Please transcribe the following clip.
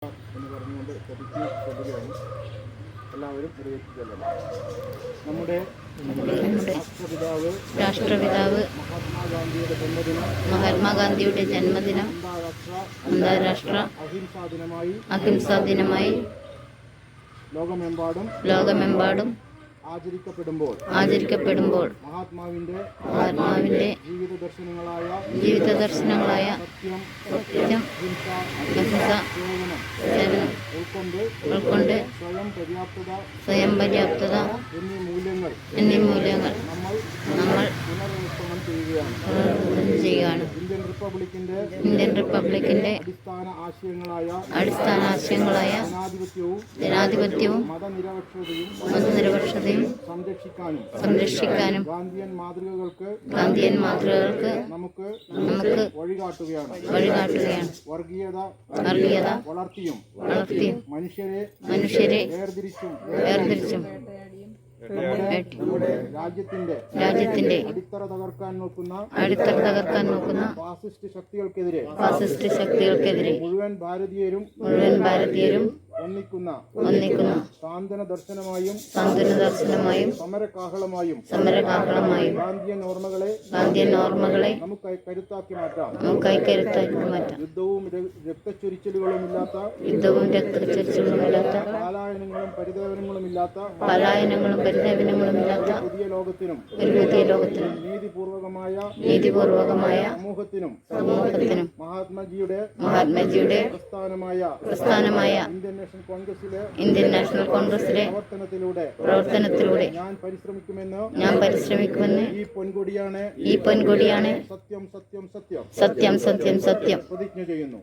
എന്ന് പറഞ്ഞുകൊണ്ട് പ്രതിജ്ഞ ചൊല്ലുകയാണ്. എല്ലാവരും നിർവഹിച്ചല്ലോ. നമ്മുടെ രാഷ്ട്രപിതാവ് മഹാത്മാഗാന്ധിയുടെ ജന്മദിനം അന്താരാഷ്ട്ര അഹിംസാ ദിനമായി ലോകമെമ്പാടും ആചരിക്കപ്പെടുമ്പോൾ മഹാത്മാവിന്റെ ജീവിത ദർശനങ്ങളായ സത്യം, അഹിംസ, സേവനം ഉൾക്കൊണ്ട് സ്വയം പര്യാപ്തത എന്നീ മൂല്യങ്ങൾ നമ്മൾ ചെയ്യുകയാണ്. ഇന്ത്യൻ റിപ്പബ്ലിക്കിന്റെ അടിസ്ഥാന ആശയങ്ങളായ ജനാധിപത്യവും മതനിരപേക്ഷതയും സംരക്ഷിക്കാനും ഗാന്ധിയൻ മാതൃകകൾക്ക് നമുക്ക് വഴികാട്ടുകയാണ്. വർഗീയത വളർത്തിയും മനുഷ്യരെ വേർതിരിച്ചും രാജ്യത്തിന്റെ അടിത്തറ തകർക്കാൻ നോക്കുന്ന ഫാസിസ്റ്റ് ശക്തികൾക്കെതിരെ മുഴുവൻ ഭാരതീയരും ഒന്നിക്കുന്ന സാന്ത്വന ദർശനമായും സമരകാഹളമായും ഗാന്ധിയൻ ഓർമ്മകളെ നമുക്ക് കരുത്താക്കി മാറ്റാം. യുദ്ധവും രക്തച്ചൊരിച്ചിലുകളും ഇല്ലാത്ത പലായനങ്ങളും പരിദേവനങ്ങളും ഇല്ലാത്ത പുതിയ ലോകത്തിനും നീതിപൂർവകമായ സമൂഹത്തിനും മഹാത്മജിയുടെ പ്രസ്ഥാനമായ ഇന്ത്യൻ നാഷണൽ കോൺഗ്രസിലെ പ്രവർത്തനത്തിലൂടെ ഞാൻ പരിശ്രമിക്കുമെന്ന് ഈ പൊൻകൊടിയാണ് സത്യം പ്രതിജ്ഞ ചെയ്യുന്നു.